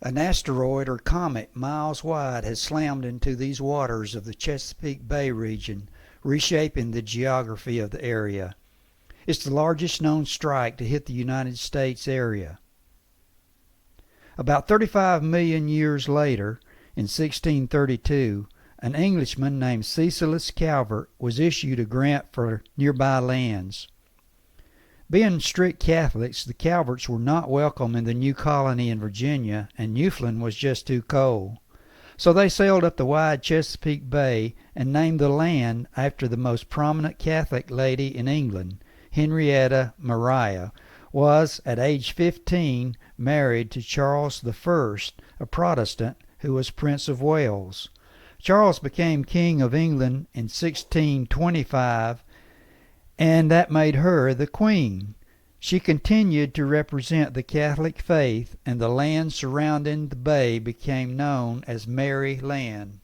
An asteroid or comet miles wide has slammed into these waters of the Chesapeake Bay region, reshaping the geography of the area. It's the largest known strike to hit the United States area. About 35 million years later, in 1632, an Englishman named Cecilus Calvert was issued a grant for nearby lands. Being strict Catholics, the Calverts were not welcome in the new colony in Virginia, and Newfoundland was just too cold. So they sailed up the wide Chesapeake Bay and named the land after the most prominent Catholic lady in England. Henrietta Maria was, at age 15, married to Charles I, a Protestant who was Prince of Wales. Charles became King of England in 1625, and that made her the Queen. She continued to represent the Catholic faith, and the land surrounding the bay became known as Mary Land.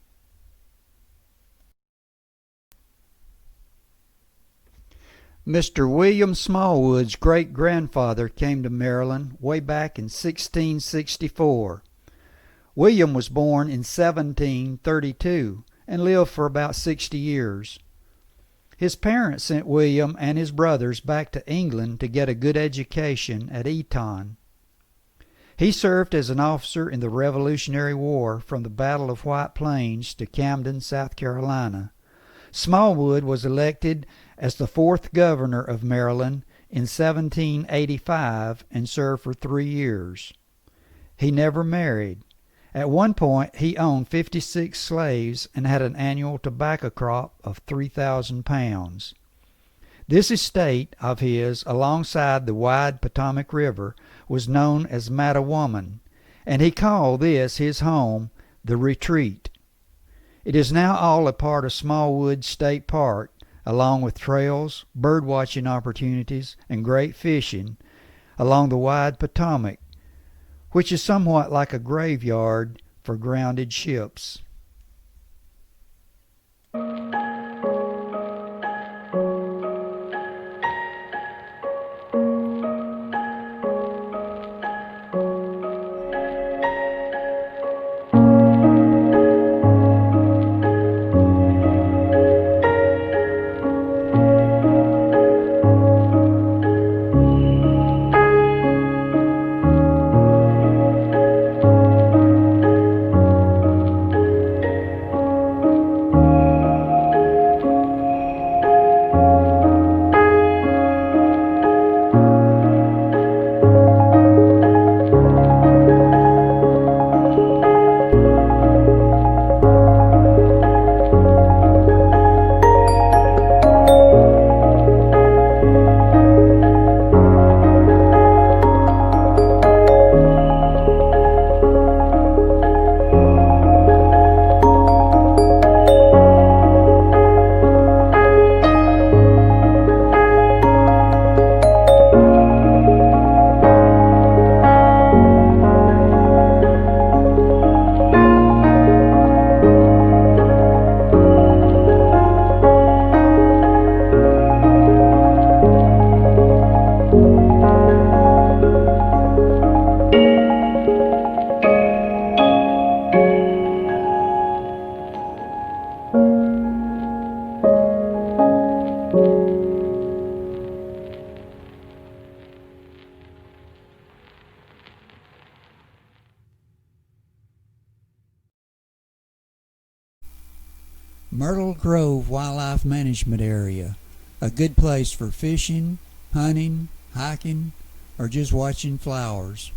Mr. William Smallwood's great-grandfather came to Maryland way back in 1664. William was born in 1732 and lived for about 60 years. His parents sent William and his brothers back to England to get a good education at Eton. He served as an officer in the Revolutionary War from the Battle of White Plains to Camden, South Carolina. Smallwood was elected as the 4th governor of Maryland in 1785 and served for 3 years. He never married. At one point, he owned 56 slaves and had an annual tobacco crop of 3,000 pounds. This estate of his, alongside the wide Potomac River, was known as Mattawoman, and he called this his home, the Retreat. It is now all a part of Smallwood State Park, along with trails, bird-watching opportunities, and great fishing along the wide Potomac, which is somewhat like a graveyard for grounded ships. Myrtle Grove Wildlife Management Area, a good place for fishing, hunting, hiking, or just watching flowers.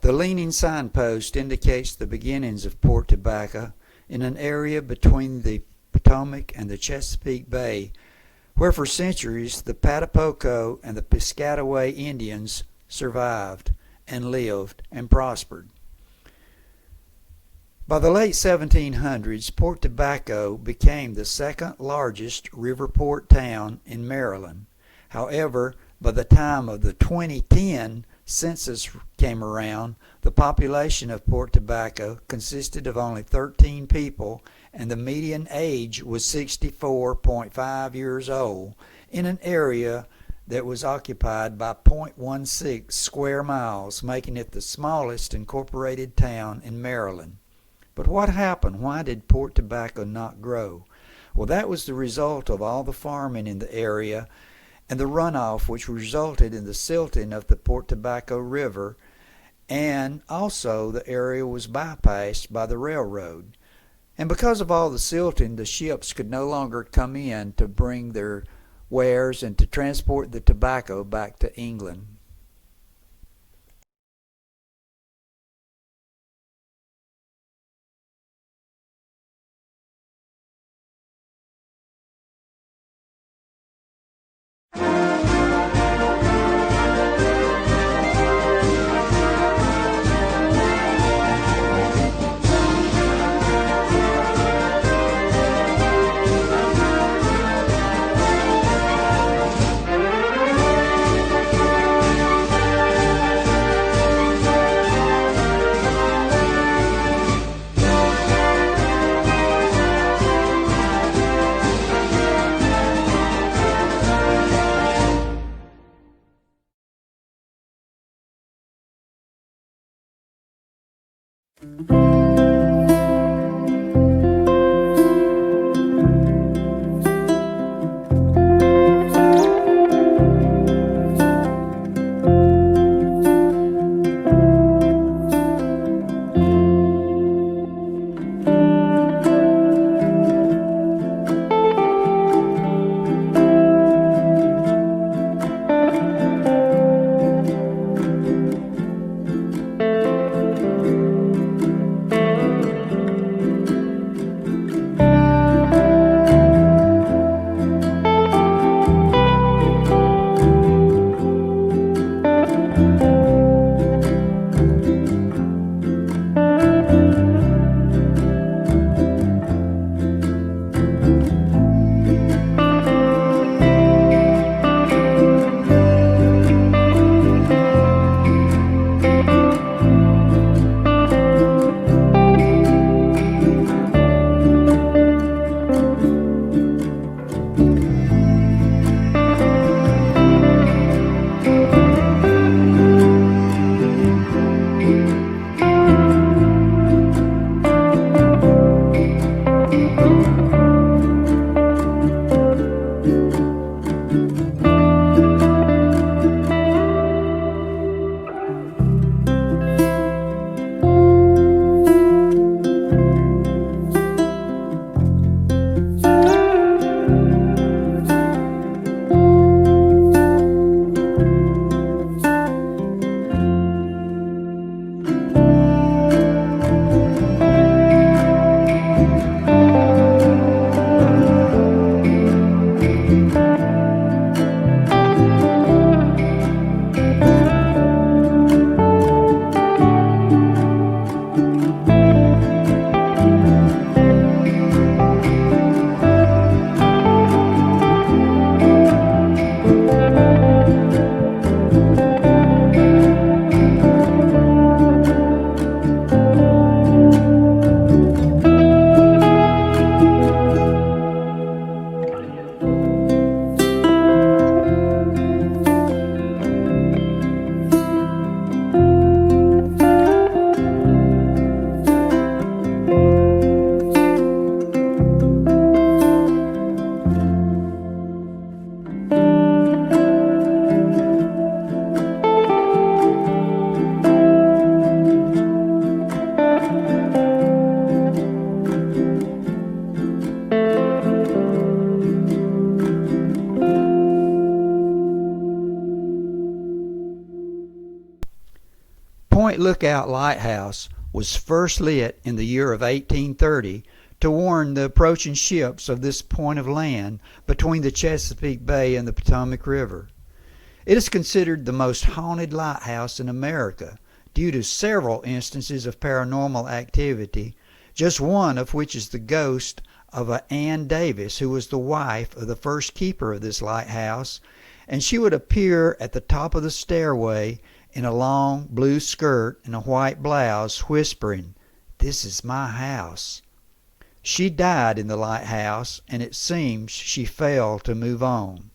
The leaning signpost indicates the beginnings of Port Tobacco in an area between the Potomac and the Chesapeake Bay, where for centuries the Patapoco and the Piscataway Indians survived and lived and prospered. By the late 1700s, Port Tobacco became the second largest river port town in Maryland. However, by the time of the 2010 census came around, the population of Port Tobacco consisted of only 13 people, and the median age was 64.5 years old in an area that was occupied by 0.16 square miles, making it the smallest incorporated town in Maryland. But what happened? Why did Port Tobacco not grow? Well, that was the result of all the farming in the area and the runoff, which resulted in the silting of the Port Tobacco River, and also the area was bypassed by the railroad. And because of all the silting, the ships could no longer come in to bring their wares and to transport the tobacco back to England. Point Lookout Lighthouse was first lit in the year of 1830 to warn the approaching ships of this point of land between the Chesapeake Bay and the Potomac River. It is considered the most haunted lighthouse in America due to several instances of paranormal activity, just one of which is the ghost of Ann Davis, who was the wife of the first keeper of this lighthouse, and she would appear at the top of the stairway in a long blue skirt and a white blouse, whispering, "This is my house." She died in the lighthouse, and it seems she failed to move on.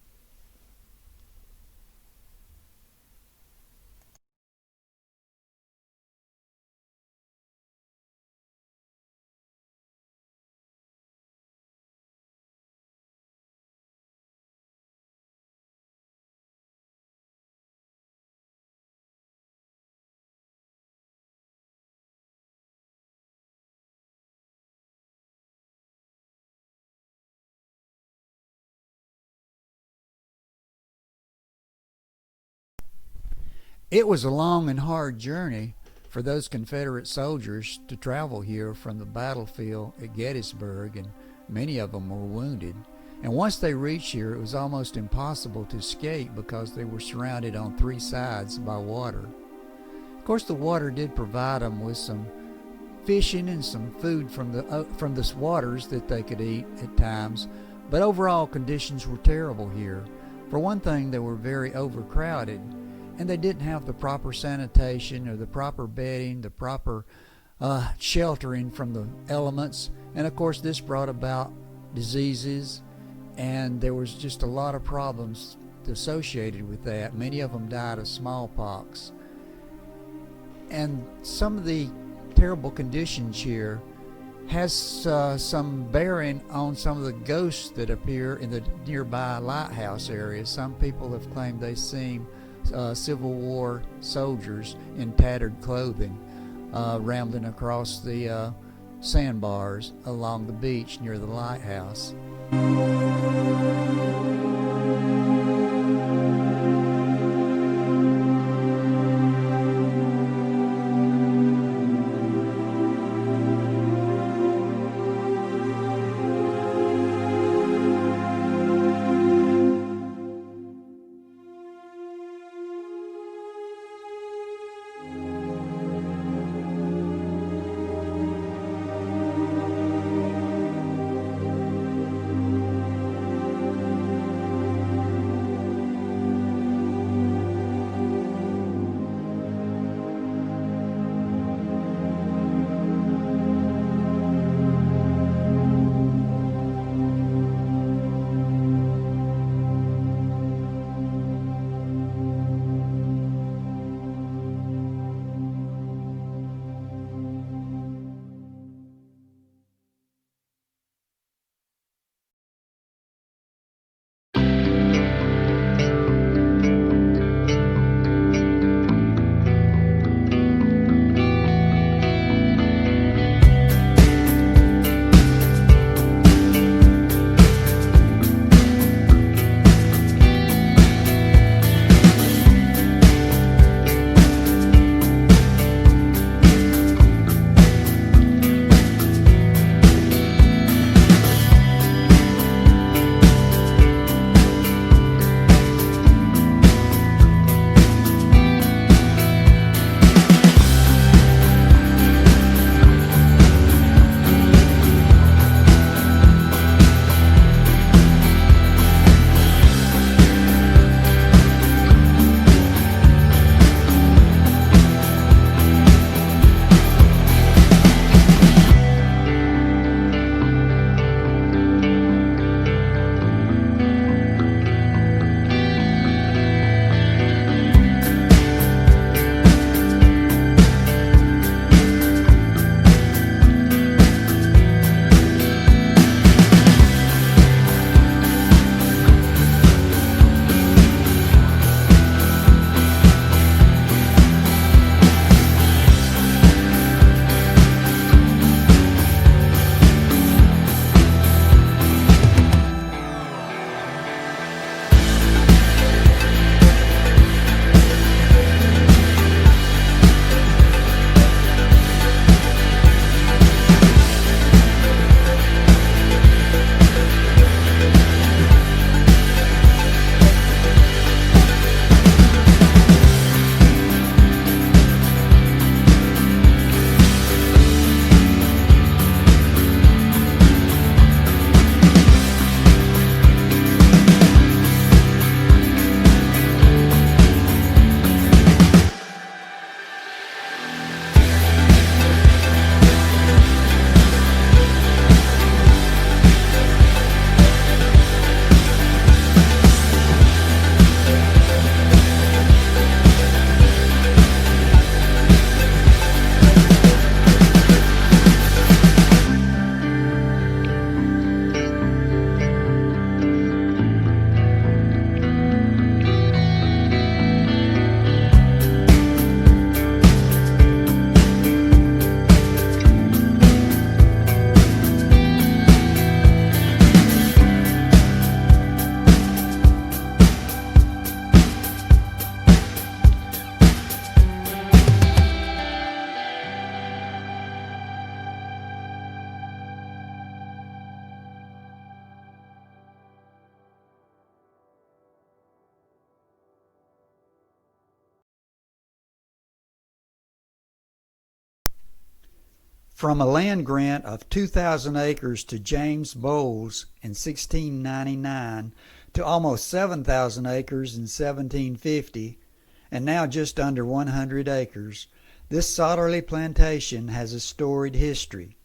It was a long and hard journey for those Confederate soldiers to travel here from the battlefield at Gettysburg, and many of them were wounded. And once they reached here, it was almost impossible to escape because they were surrounded on three sides by water. Of course, the water did provide them with some fishing and some food from the waters that they could eat at times, but overall conditions were terrible here. For one thing, they were very overcrowded, and they didn't have the proper sanitation or the proper bedding, the proper sheltering from the elements. And of course, this brought about diseases, and there was just a lot of problems associated with that. Many of them died of smallpox. And some of the terrible conditions here has some bearing on some of the ghosts that appear in the nearby lighthouse area. Some people have claimed they've seen Civil War soldiers in tattered clothing rambling across the sandbars along the beach near the lighthouse. From a land grant of 2,000 acres to James Bowles in 1699 to almost 7,000 acres in 1750, and now just under 100 acres, this Sotterly plantation has a storied history.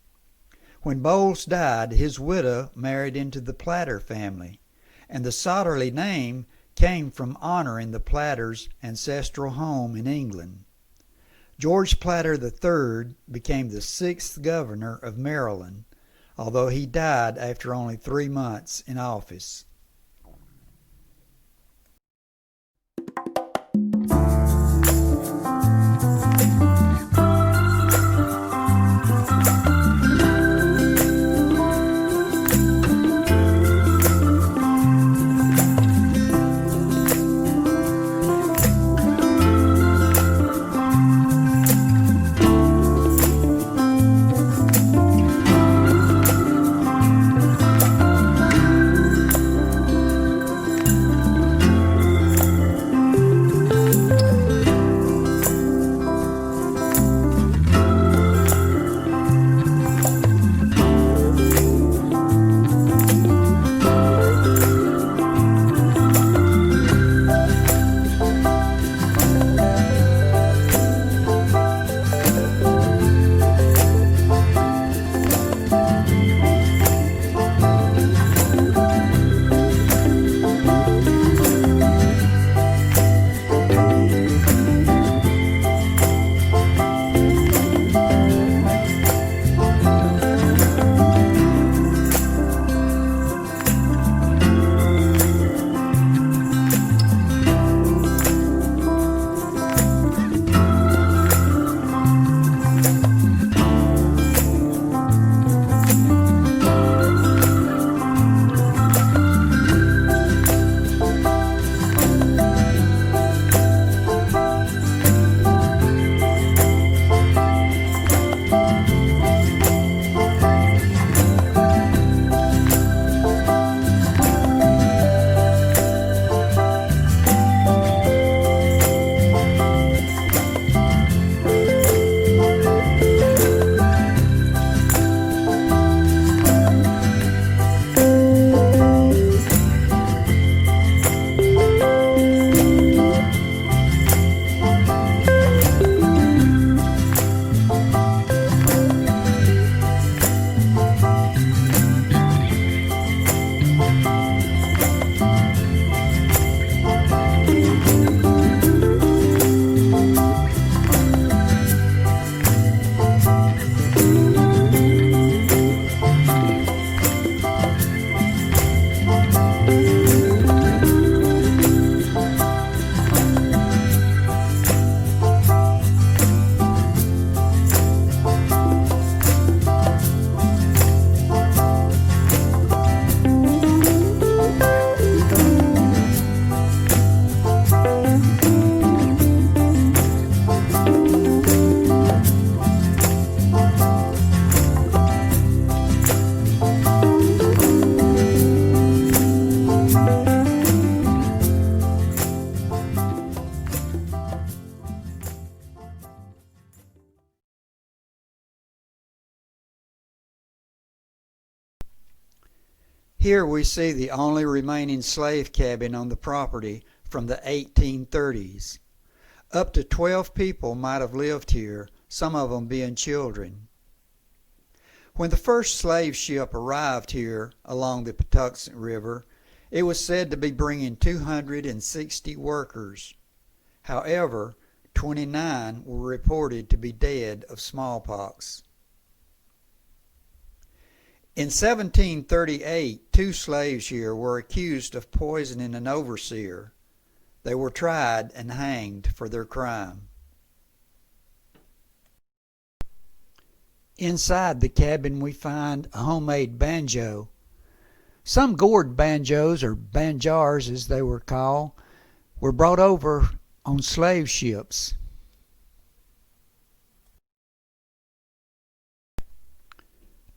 When Bowles died, his widow married into the Platter family, and the Sotterly name came from honoring the Platters' ancestral home in England. George Platter III became the 6th governor of Maryland, although he died after only 3 months in office. Here we see the only remaining slave cabin on the property from the 1830s. Up to 12 people might have lived here, some of them being children. When the first slave ship arrived here along the Patuxent River, it was said to be bringing 260 workers. However, 29 were reported to be dead of smallpox. In 1738, 2 slaves here were accused of poisoning an overseer. They were tried and hanged for their crime. Inside the cabin we find a homemade banjo. Some gourd banjos, or banjars as they were called, were brought over on slave ships.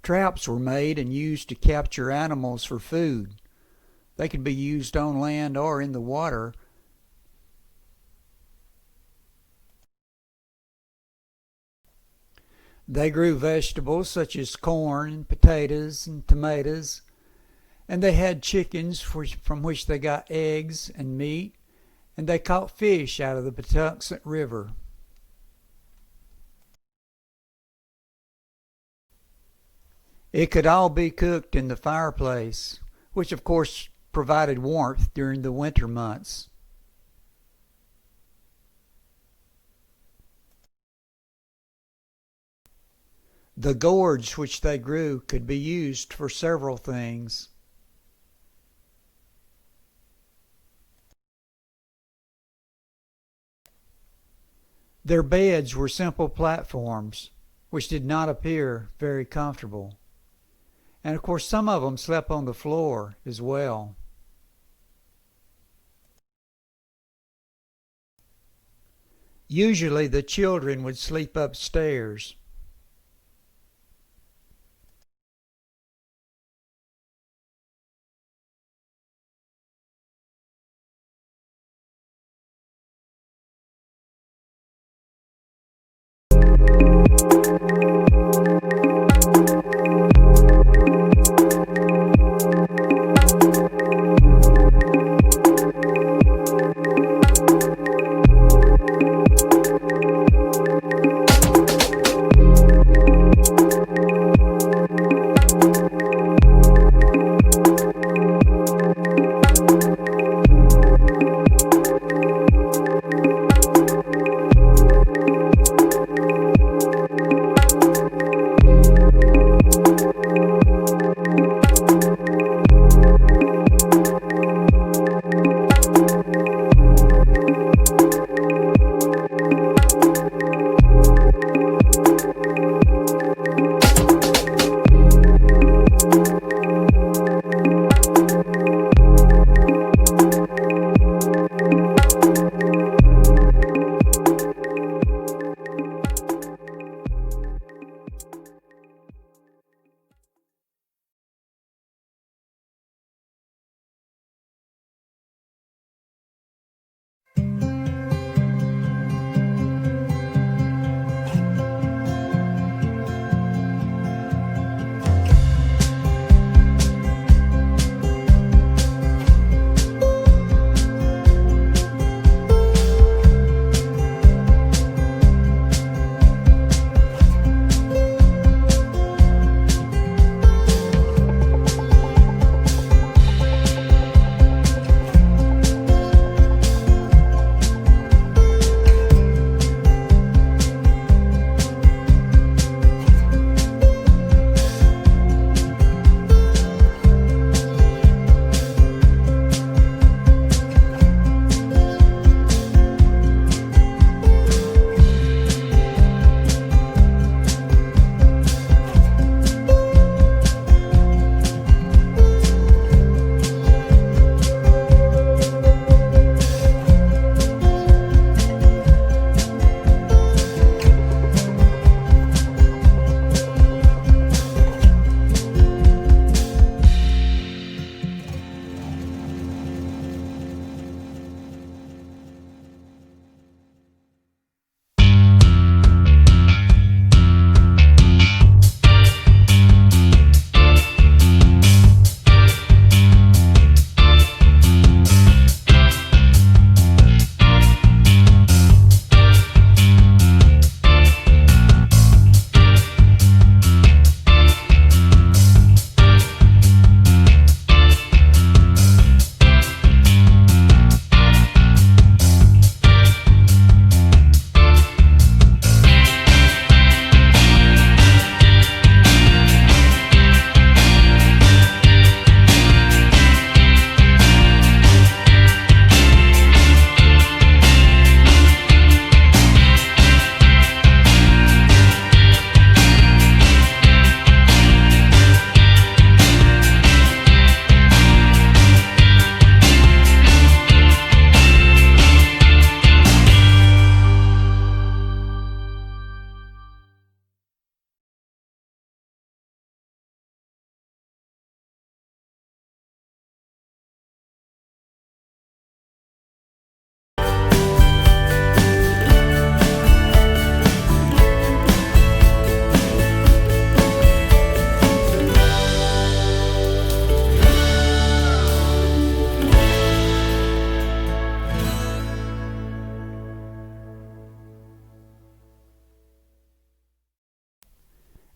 Traps were made and used to capture animals for food. They could be used on land or in the water. They grew vegetables such as corn and potatoes and tomatoes, and they had chickens from which they got eggs and meat, and they caught fish out of the Patuxent River. It could all be cooked in the fireplace, which of course provided warmth during the winter months. The gourds which they grew could be used for several things. Their beds were simple platforms, which did not appear very comfortable. And of course, some of them slept on the floor as well. Usually the children would sleep upstairs.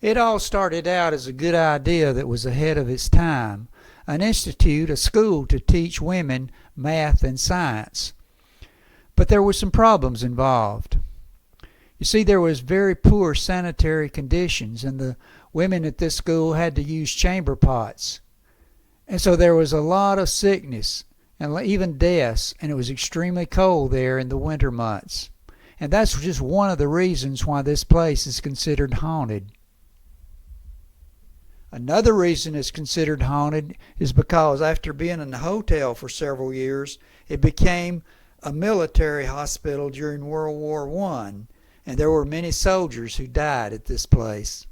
It all started out as a good idea that was ahead of its time, an institute, a school to teach women math and science. But there were some problems involved. You see, there was very poor sanitary conditions, and the women at this school had to use chamber pots. And so there was a lot of sickness and even deaths, and it was extremely cold there in the winter months. And that's just one of the reasons why this place is considered haunted. Another reason it's considered haunted is because after being in the hotel for several years, it became a military hospital during World War I, and there were many soldiers who died at this place.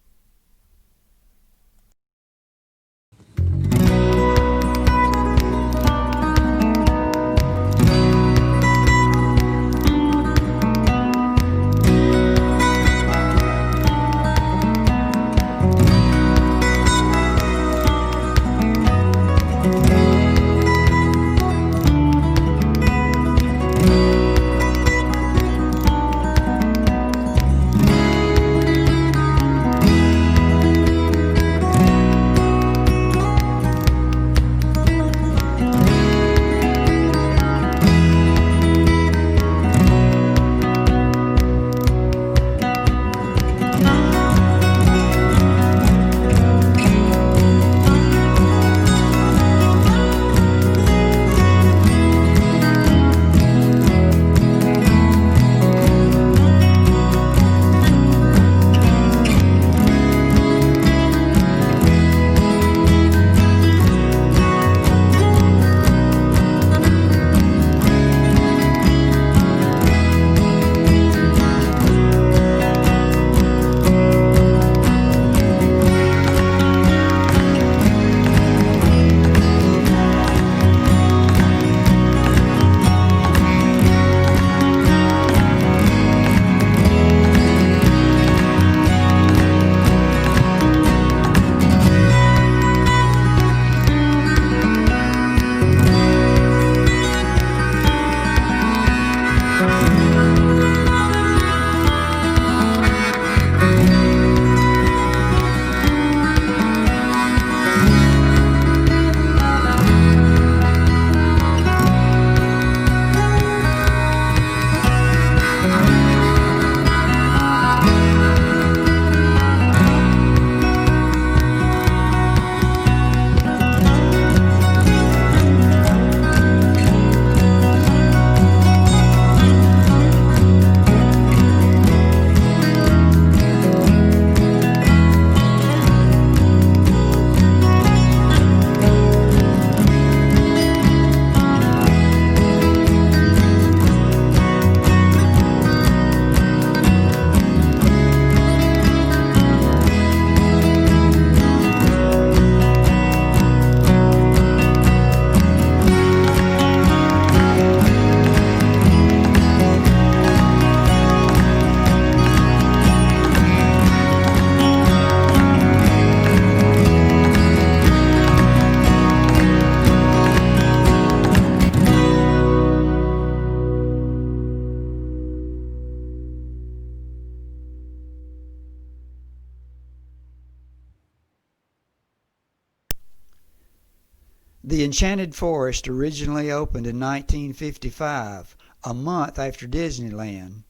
The Enchanted Forest originally opened in 1955, a month after Disneyland.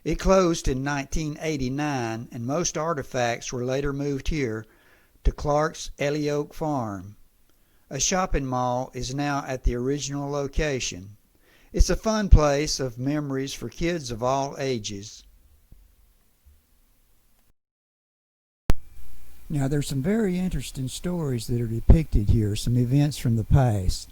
It closed in 1989, and most artifacts were later moved here to Clark's Ellie Oak Farm. A shopping mall is now at the original location. It's a fun place of memories for kids of all ages. Now there's some very interesting stories that are depicted here, some events from the past,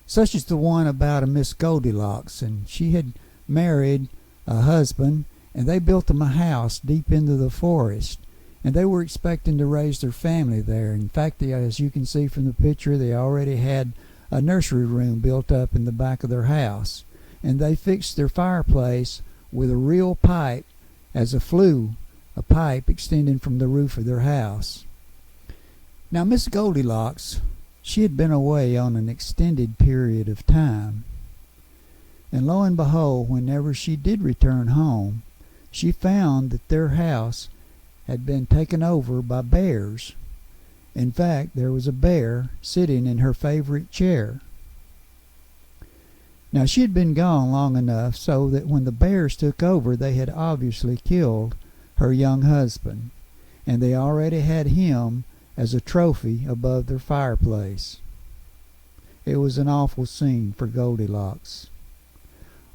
such as the one about a Miss Goldilocks, and she had married a husband, and they built them a house deep into the forest, and they were expecting to raise their family there. In fact, as you can see from the picture, they already had a nursery room built up in the back of their house, and they fixed their fireplace with a real pipe as a flue, a pipe extending from the roof of their house. Now Miss Goldilocks, she had been away on an extended period of time, and lo and behold, whenever she did return home, she found that their house had been taken over by bears. In fact, there was a bear sitting in her favorite chair. Now, she had been gone long enough so that when the bears took over, they had obviously killed her young husband, and they already had him as a trophy above their fireplace. It was an awful scene for Goldilocks.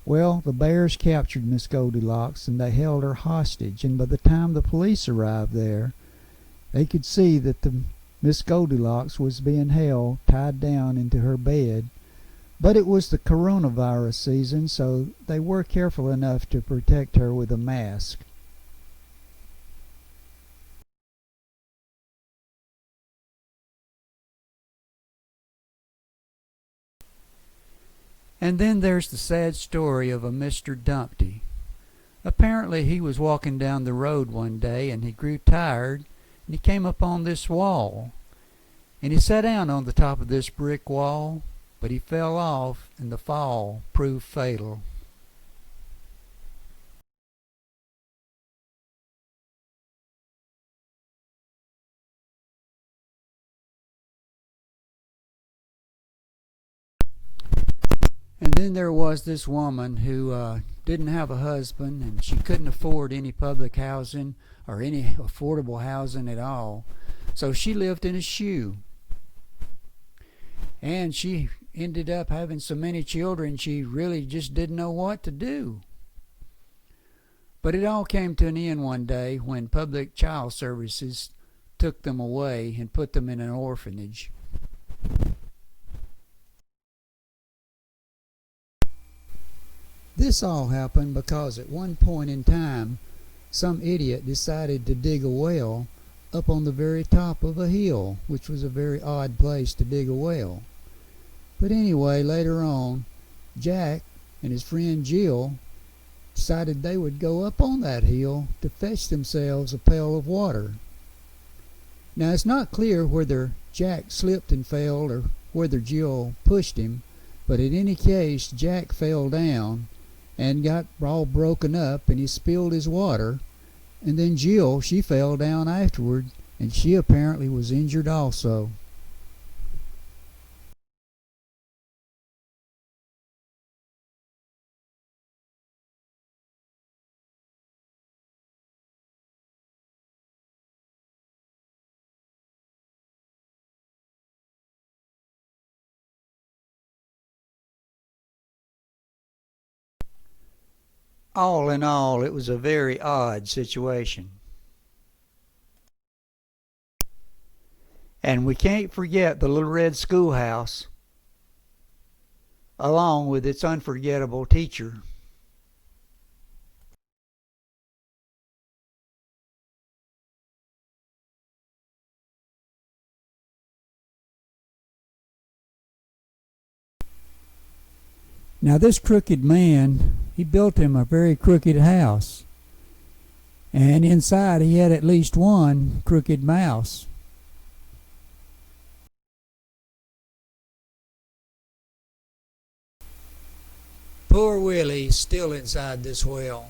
Well, the bears captured Miss Goldilocks and they held her hostage, and by the time the police arrived there, they could see that the Miss Goldilocks was being held tied down into her bed. But it was the coronavirus season, so they were careful enough to protect her with a mask. And then there's the sad story of a Mr. Dumpty. Apparently he was walking down the road one day and he grew tired and he came up on this wall. And he sat down on the top of this brick wall, but he fell off and the fall proved fatal. And then there was this woman who didn't have a husband, and she couldn't afford any public housing or any affordable housing at all. So she lived in a shoe. And she ended up having so many children she really just didn't know what to do. But it all came to an end one day when Public Child Services took them away and put them in an orphanage. This all happened because at one point in time, some idiot decided to dig a well up on the very top of a hill, which was a very odd place to dig a well. But anyway, later on, Jack and his friend Jill decided they would go up on that hill to fetch themselves a pail of water. Now, it's not clear whether Jack slipped and fell or whether Jill pushed him, but in any case, Jack fell down and got all broken up and he spilled his water, and then Jill, she fell down afterward and she apparently was injured also. All in all, it was a very odd situation. And we can't forget the Little Red Schoolhouse, along with its unforgettable teacher. Now this crooked man, he built him a very crooked house. And inside he had at least one crooked mouse. Poor Willie's still inside this well.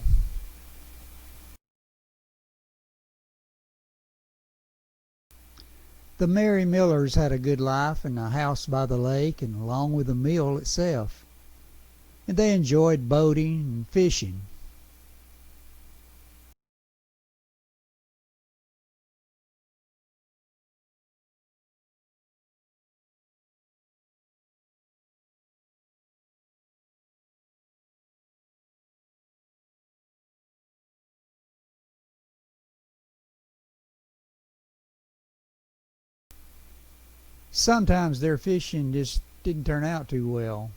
The Merry Millers had a good life in a house by the lake and along with the mill itself. And they enjoyed boating and fishing. Sometimes their fishing just didn't turn out too well.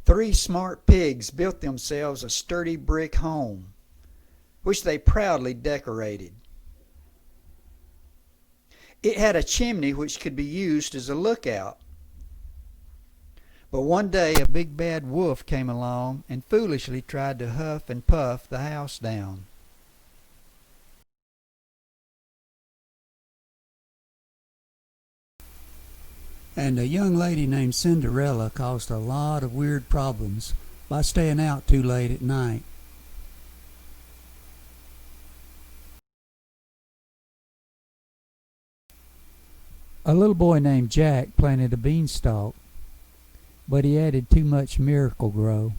Three smart pigs built themselves a sturdy brick home, which they proudly decorated. It had a chimney which could be used as a lookout. But one day a big bad wolf came along and foolishly tried to huff and puff the house down. And a young lady named Cinderella caused a lot of weird problems by staying out too late at night. A little boy named Jack planted a beanstalk, but he added too much Miracle-Gro.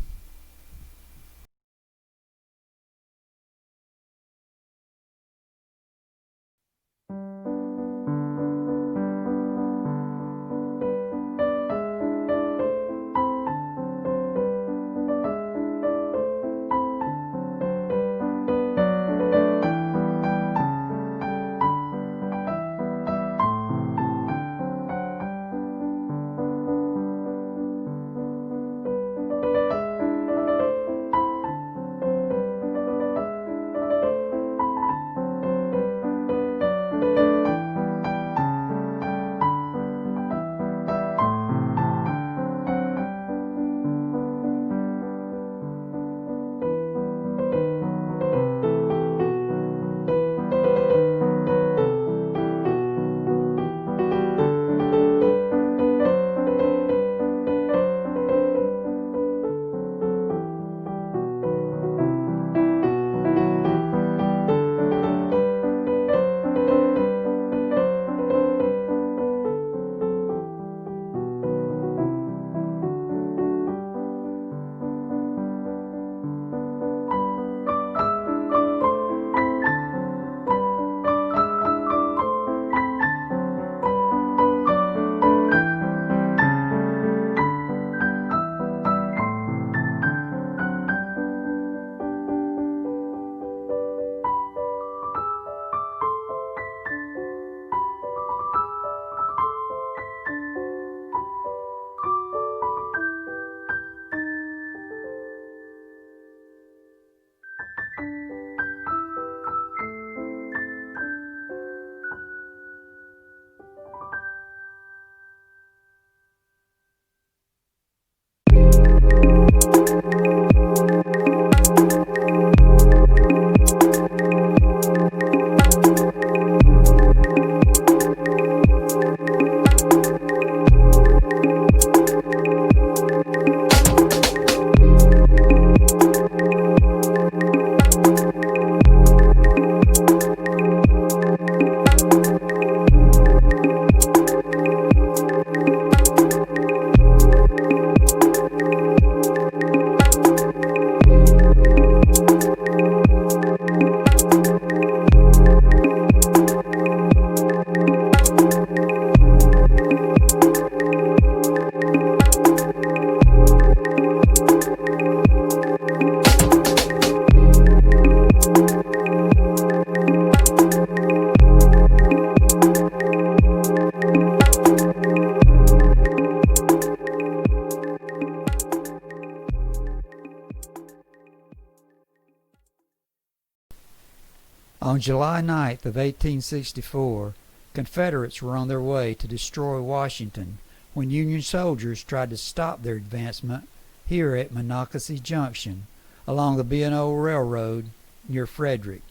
On July 9th of 1864, Confederates were on their way to destroy Washington when Union soldiers tried to stop their advancement here at Monocacy Junction along the B&O Railroad near Frederick.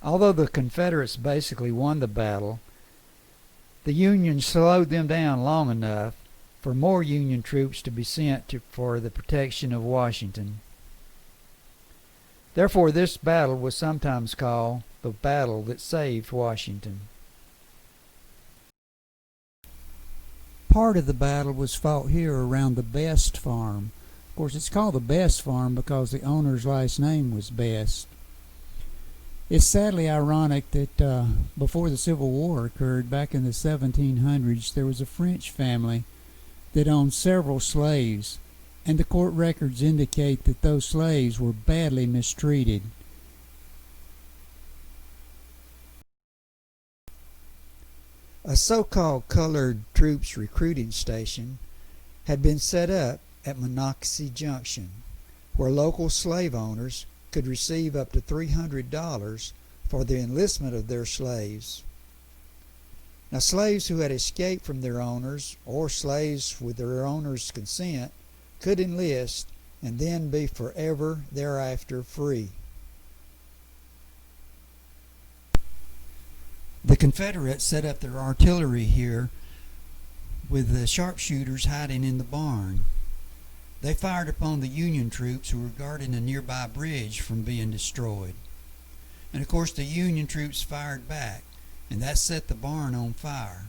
Although the Confederates basically won the battle, the Union slowed them down long enough for more Union troops to be sent for the protection of Washington. Therefore, this battle was sometimes called the battle that saved Washington. Part of the battle was fought here around the Best Farm. Of course, it's called the Best Farm because the owner's last name was Best. It's sadly ironic that before the Civil War occurred, back in the 1700s, there was a French family that owned several slaves, and the court records indicate that those slaves were badly mistreated. A so-called colored troops recruiting station had been set up at Monocacy Junction, where local slave owners could receive up to $300 for the enlistment of their slaves. Now, slaves who had escaped from their owners, or slaves with their owners' consent, could enlist and then be forever thereafter free. The Confederates set up their artillery here with the sharpshooters hiding in the barn. They fired upon the Union troops who were guarding a nearby bridge from being destroyed. And of course the Union troops fired back, and that set the barn on fire.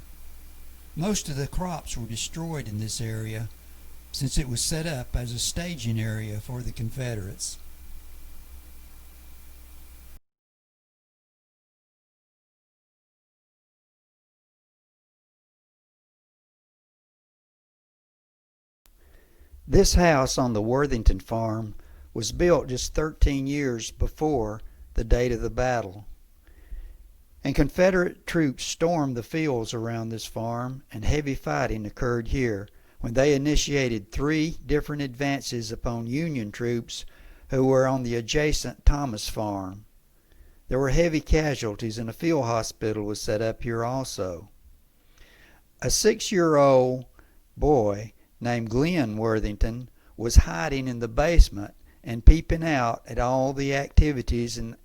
Most of the crops were destroyed in this area since it was set up as a staging area for the Confederates. This house on the Worthington farm was built just 13 years before the date of the battle. And Confederate troops stormed the fields around this farm, and heavy fighting occurred here when they initiated 3 different advances upon Union troops who were on the adjacent Thomas farm. There were heavy casualties, and a field hospital was set up here also. A 6-year-old boy named Glenn Worthington was hiding in the basement and peeping out at all the activities and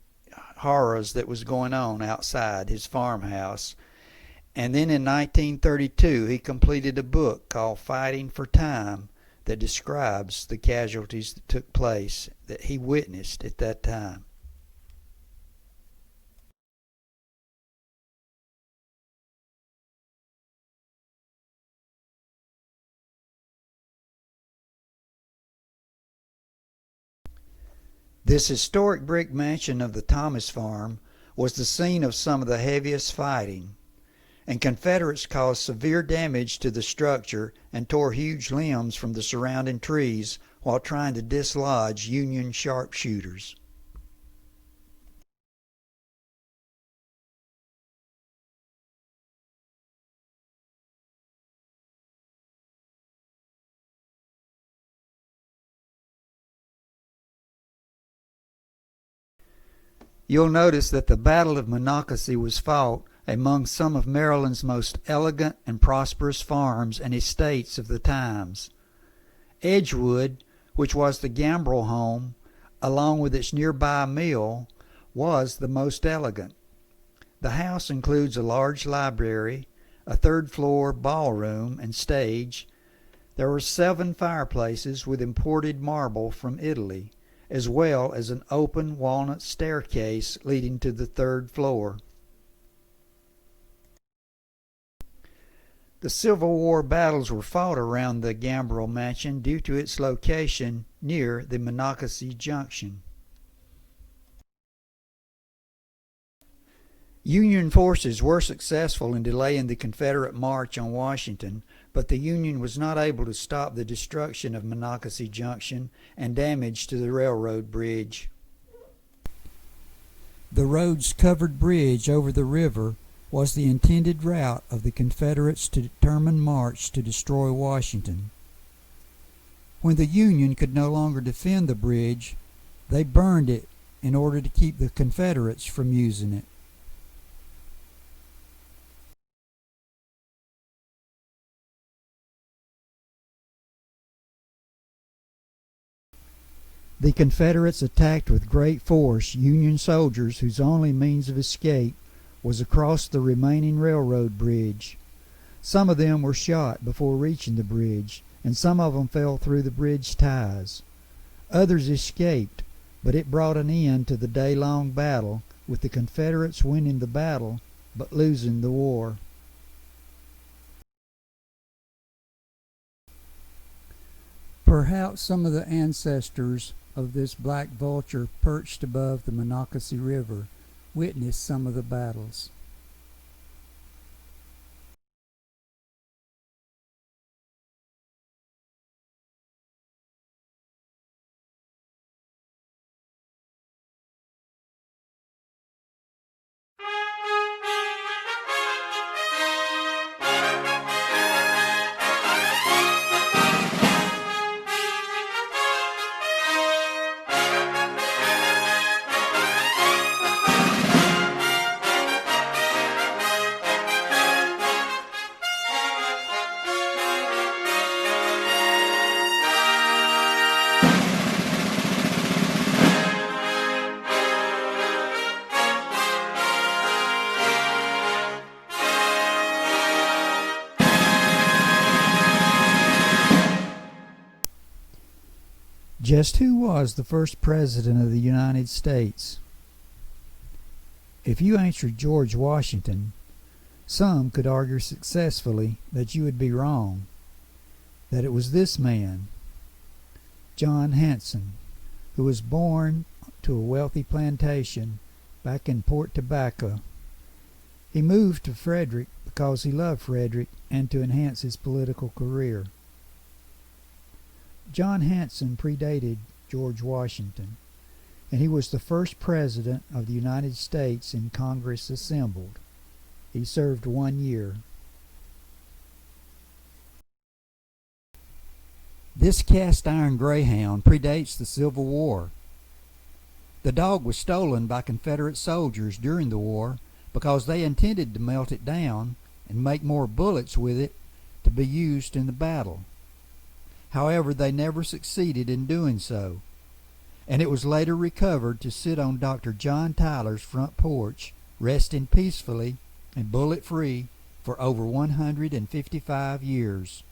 horrors that was going on outside his farmhouse. And then in 1932 he completed a book called Fighting for Time that describes the casualties that took place that he witnessed at that time. This historic brick mansion of the Thomas farm was the scene of some of the heaviest fighting, and Confederates caused severe damage to the structure and tore huge limbs from the surrounding trees while trying to dislodge Union sharpshooters. You'll notice that the Battle of Monocacy was fought among some of Maryland's most elegant and prosperous farms and estates of the times. Edgewood, which was the Gambrill home, along with its nearby mill, was the most elegant. The house includes a large library, a third-floor ballroom and stage. There were 7 fireplaces with imported marble from Italy, as well as an open walnut staircase leading to the 3rd floor. The Civil War battles were fought around the Gambrill mansion due to its location near the Monocacy Junction. Union forces were successful in delaying the Confederate march on Washington, but the Union was not able to stop the destruction of Monocacy Junction and damage to the railroad bridge. The road's covered bridge over the river was the intended route of the Confederates' determined march to destroy Washington. When the Union could no longer defend the bridge, they burned it in order to keep the Confederates from using it. The Confederates attacked with great force Union soldiers whose only means of escape was across the remaining railroad bridge. Some of them were shot before reaching the bridge, and some of them fell through the bridge ties. Others escaped, but it brought an end to the day-long battle, with the Confederates winning the battle but losing the war. Perhaps some of the ancestors of this black vulture perched above the Monocacy River witnessed some of the battles. Just who was the first president of the United States? If you answered George Washington, some could argue successfully that you would be wrong, that it was this man, John Hanson, who was born to a wealthy plantation back in Port Tobacco. He moved to Frederick because he loved Frederick and to enhance his political career. John Hanson predated George Washington, and he was the first president of the United States in Congress assembled. He served 1 year. This cast-iron greyhound predates the Civil War. The dog was stolen by Confederate soldiers during the war because they intended to melt it down and make more bullets with it to be used in the battle. However, they never succeeded in doing so, and it was later recovered to sit on Dr. John Tyler's front porch, resting peacefully and bullet-free for over 155 years.